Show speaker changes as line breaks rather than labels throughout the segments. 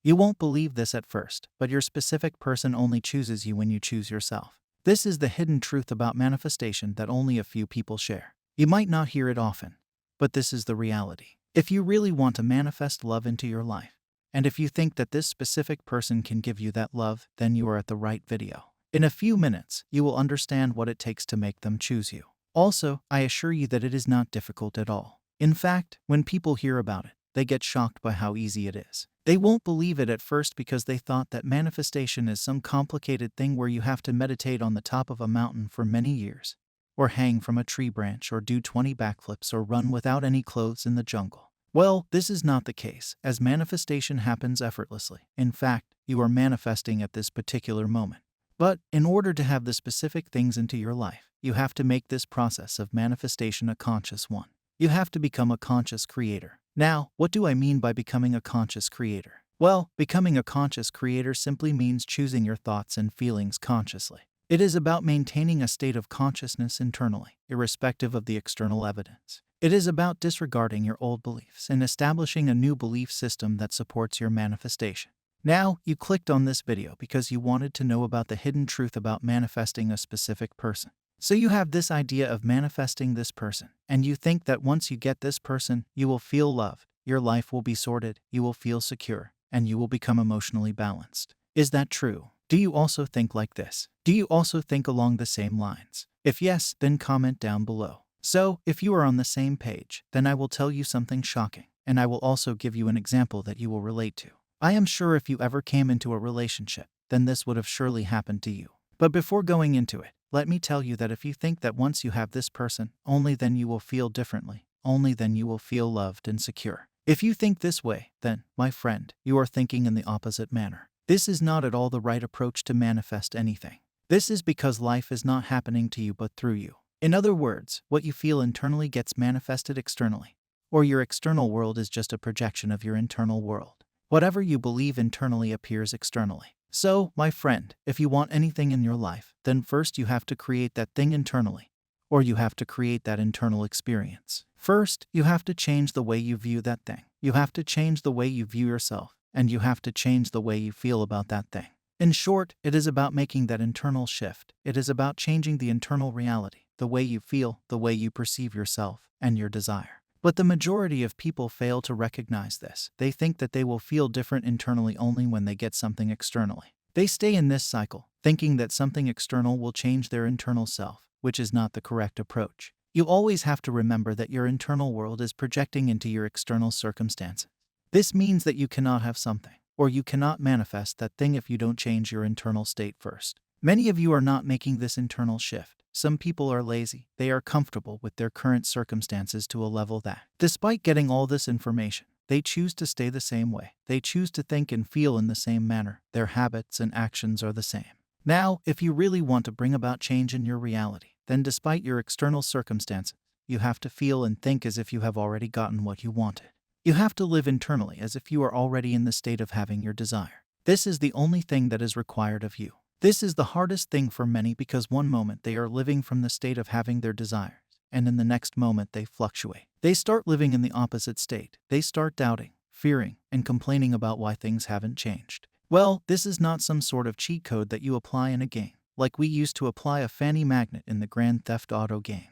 You won't believe this at first, but your specific person only chooses you when you choose yourself. This is the hidden truth about manifestation that only a few people share. You might not hear it often, but this is the reality. If you really want to manifest love into your life, and if you think that this specific person can give you that love, then you are at the right video. In a few minutes, you will understand what it takes to make them choose you. Also, I assure you that it is not difficult at all. In fact, when people hear about it, they get shocked by how easy it is. They won't believe it at first because they thought that manifestation is some complicated thing where you have to meditate on the top of a mountain for many years, or hang from a tree branch, or do 20 backflips, or run without any clothes in the jungle. Well, this is not the case, as manifestation happens effortlessly. In fact, you are manifesting at this particular moment. But in order to have the specific things into your life, you have to make this process of manifestation a conscious one. You have to become a conscious creator. Now, what do I mean by becoming a conscious creator? Well, becoming a conscious creator simply means choosing your thoughts and feelings consciously. It is about maintaining a state of consciousness internally, irrespective of the external evidence. It is about disregarding your old beliefs and establishing a new belief system that supports your manifestation. Now, you clicked on this video because you wanted to know about the hidden truth about manifesting a specific person. So you have this idea of manifesting this person, and you think that once you get this person, you will feel loved, your life will be sorted, you will feel secure, and you will become emotionally balanced. Is that true? Do you also think like this? Do you also think along the same lines? If yes, then comment down below. So, if you are on the same page, then I will tell you something shocking, and I will also give you an example that you will relate to. I am sure if you ever came into a relationship, then this would have surely happened to you. But before going into it, let me tell you that if you think that once you have this person, only then you will feel differently, only then you will feel loved and secure. If you think this way, then, my friend, you are thinking in the opposite manner. This is not at all the right approach to manifest anything. This is because life is not happening to you but through you. In other words, what you feel internally gets manifested externally, or your external world is just a projection of your internal world. Whatever you believe internally appears externally. So, my friend, if you want anything in your life, then first you have to create that thing internally, or you have to create that internal experience. First, you have to change the way you view that thing. You have to change the way you view yourself, and you have to change the way you feel about that thing. In short, it is about making that internal shift. It is about changing the internal reality, the way you feel, the way you perceive yourself, and your desire. But the majority of people fail to recognize this. They think that they will feel different internally only when they get something externally. They stay in this cycle, thinking that something external will change their internal self, which is not the correct approach. You always have to remember that your internal world is projecting into your external circumstances. This means that you cannot have something, or you cannot manifest that thing if you don't change your internal state first. Many of you are not making this internal shift. Some people are lazy. They are comfortable with their current circumstances to a level that, despite getting all this information, they choose to stay the same way. They choose to think and feel in the same manner. Their habits and actions are the same. Now, if you really want to bring about change in your reality, then despite your external circumstances, you have to feel and think as if you have already gotten what you wanted. You have to live internally as if you are already in the state of having your desire. This is the only thing that is required of you. This is the hardest thing for many because one moment they are living from the state of having their desires, and in the next moment they fluctuate. They start living in the opposite state. They start doubting, fearing, and complaining about why things haven't changed. Well, this is not some sort of cheat code that you apply in a game, like we used to apply a fanny magnet in the Grand Theft Auto game,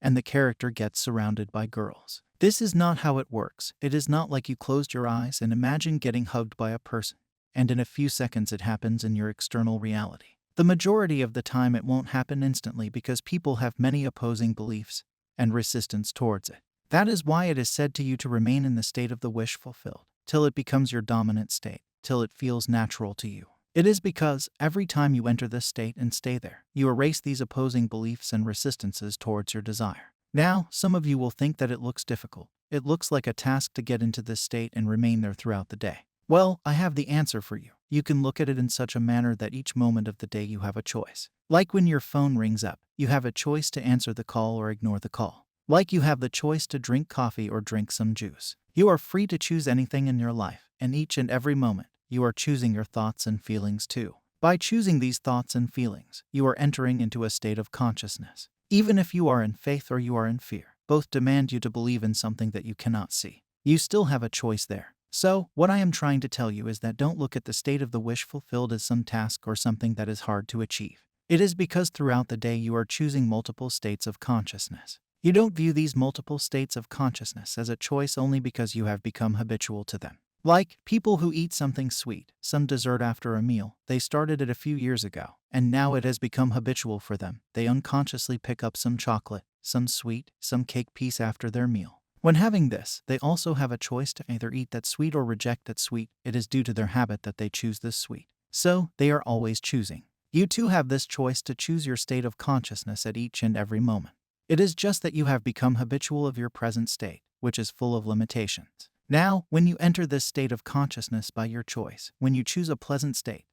and the character gets surrounded by girls. This is not how it works. It is not like you closed your eyes and imagine getting hugged by a person, and in a few seconds it happens in your external reality. The majority of the time it won't happen instantly because people have many opposing beliefs and resistance towards it. That is why it is said to you to remain in the state of the wish fulfilled, till it becomes your dominant state, till it feels natural to you. It is because, every time you enter this state and stay there, you erase these opposing beliefs and resistances towards your desire. Now, some of you will think that it looks difficult. It looks like a task to get into this state and remain there throughout the day. Well, I have the answer for you. You can look at it in such a manner that each moment of the day you have a choice. Like when your phone rings up, you have a choice to answer the call or ignore the call. Like you have the choice to drink coffee or drink some juice. You are free to choose anything in your life, and each and every moment, you are choosing your thoughts and feelings too. By choosing these thoughts and feelings, you are entering into a state of consciousness. Even if you are in faith or you are in fear, both demand you to believe in something that you cannot see. You still have a choice there. So, what I am trying to tell you is that don't look at the state of the wish fulfilled as some task or something that is hard to achieve. It is because throughout the day you are choosing multiple states of consciousness. You don't view these multiple states of consciousness as a choice only because you have become habitual to them. Like people who eat something sweet, some dessert after a meal, they started it a few years ago, and now it has become habitual for them. They unconsciously pick up some chocolate, some sweet, some cake piece after their meal. When having this, they also have a choice to either eat that sweet or reject that sweet. It is due to their habit that they choose this sweet. So, they are always choosing. You too have this choice to choose your state of consciousness at each and every moment. It is just that you have become habitual of your present state, which is full of limitations. Now, when you enter this state of consciousness by your choice, when you choose a pleasant state,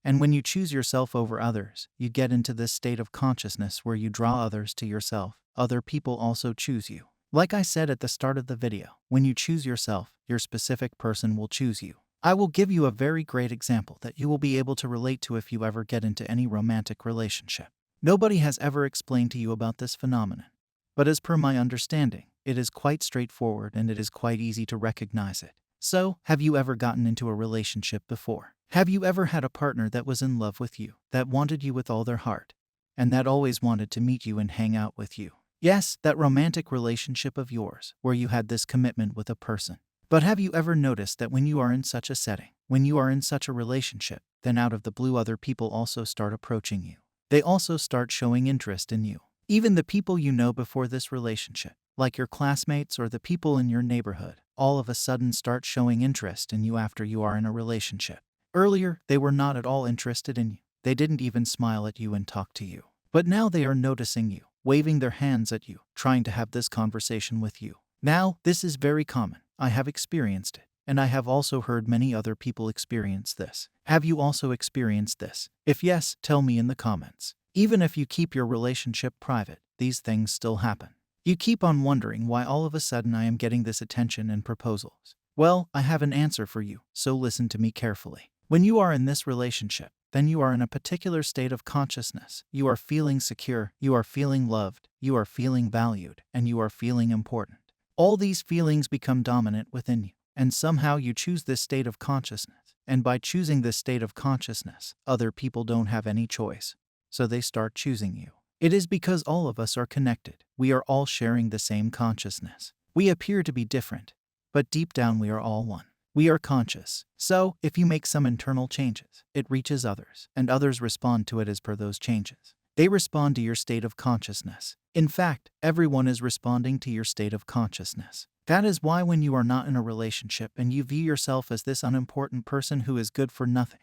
and when you choose yourself over others, you get into this state of consciousness where you draw others to yourself. Other people also choose you. Like I said at the start of the video, when you choose yourself, your specific person will choose you. I will give you a very great example that you will be able to relate to if you ever get into any romantic relationship. Nobody has ever explained to you about this phenomenon, but as per my understanding, it is quite straightforward and it is quite easy to recognize it. So, have you ever gotten into a relationship before? Have you ever had a partner that was in love with you, that wanted you with all their heart, and that always wanted to meet you and hang out with you? Yes, that romantic relationship of yours, where you had this commitment with a person. But have you ever noticed that when you are in such a setting, when you are in such a relationship, then out of the blue other people also start approaching you. They also start showing interest in you. Even the people you know before this relationship, like your classmates or the people in your neighborhood, all of a sudden start showing interest in you after you are in a relationship. Earlier, they were not at all interested in you. They didn't even smile at you and talk to you. But now they are noticing you, waving their hands at you, trying to have this conversation with you. Now, this is very common. I have experienced it, and I have also heard many other people experience this. Have you also experienced this? If yes, tell me in the comments. Even if you keep your relationship private, these things still happen. You keep on wondering why all of a sudden I am getting this attention and proposals. Well, I have an answer for you, so listen to me carefully. When you are in this relationship, then you are in a particular state of consciousness. You are feeling secure, you are feeling loved, you are feeling valued, and you are feeling important. All these feelings become dominant within you, and somehow you choose this state of consciousness. And by choosing this state of consciousness, other people don't have any choice. So they start choosing you. It is because all of us are connected. We are all sharing the same consciousness. We appear to be different, but deep down we are all one. We are conscious. So, if you make some internal changes, it reaches others, and others respond to it as per those changes. They respond to your state of consciousness. In fact, everyone is responding to your state of consciousness. That is why when you are not in a relationship and you view yourself as this unimportant person who is good for nothing,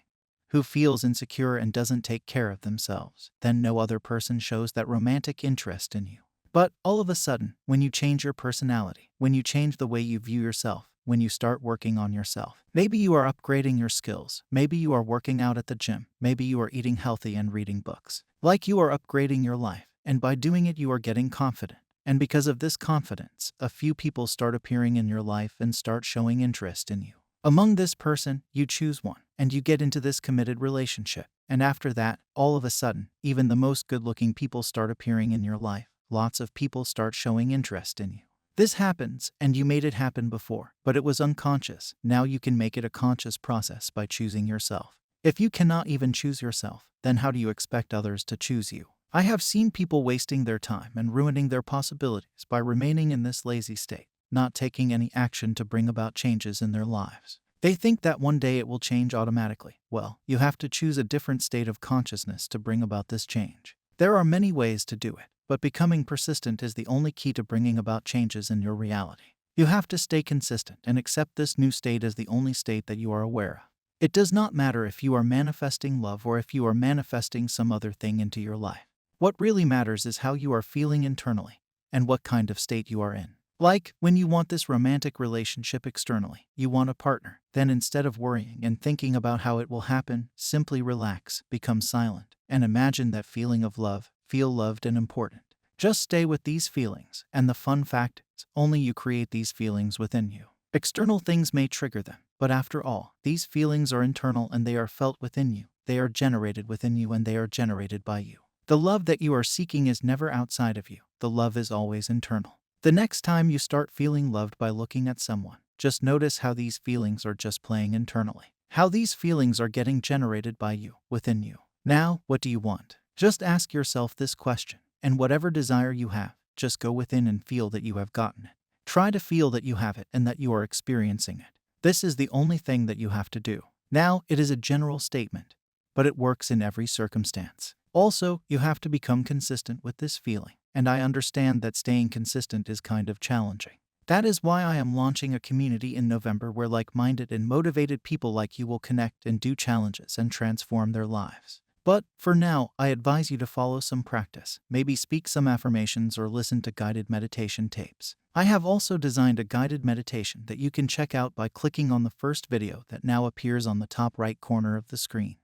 who feels insecure and doesn't take care of themselves, then no other person shows that romantic interest in you. But all of a sudden, when you change your personality, when you change the way you view yourself, when you start working on yourself, maybe you are upgrading your skills, maybe you are working out at the gym, maybe you are eating healthy and reading books. Like you are upgrading your life, and by doing it you are getting confident. And because of this confidence, a few people start appearing in your life and start showing interest in you. Among this person, you choose one, and you get into this committed relationship. And after that, all of a sudden, even the most good-looking people start appearing in your life. Lots of people start showing interest in you. This happens, and you made it happen before, but it was unconscious. Now you can make it a conscious process by choosing yourself. If you cannot even choose yourself, then how do you expect others to choose you? I have seen people wasting their time and ruining their possibilities by remaining in this lazy state, not taking any action to bring about changes in their lives. They think that one day it will change automatically. Well, you have to choose a different state of consciousness to bring about this change. There are many ways to do it, but becoming persistent is the only key to bringing about changes in your reality. You have to stay consistent and accept this new state as the only state that you are aware of. It does not matter if you are manifesting love or if you are manifesting some other thing into your life. What really matters is how you are feeling internally and what kind of state you are in. Like, when you want this romantic relationship externally, you want a partner, then instead of worrying and thinking about how it will happen, simply relax, become silent, and imagine that feeling of love, feel loved and important. Just stay with these feelings, and the fun fact is, only you create these feelings within you. External things may trigger them, but after all, these feelings are internal and they are felt within you. They are generated within you and they are generated by you. The love that you are seeking is never outside of you. The love is always internal. The next time you start feeling loved by looking at someone, Just notice how these feelings are just playing internally. How these feelings are getting generated by you, within you. Now, what do you want? Just ask yourself this question, and whatever desire you have, just go within and feel that you have gotten it. Try to feel that you have it and that you are experiencing it. This is the only thing that you have to do. Now, it is a general statement, but it works in every circumstance. Also, you have to become consistent with this feeling, and I understand that staying consistent is kind of challenging. That is why I am launching a community in November where like-minded and motivated people like you will connect and do challenges and transform their lives. But, for now, I advise you to follow some practice, maybe speak some affirmations or listen to guided meditation tapes. I have also designed a guided meditation that you can check out by clicking on the first video that now appears on the top right corner of the screen.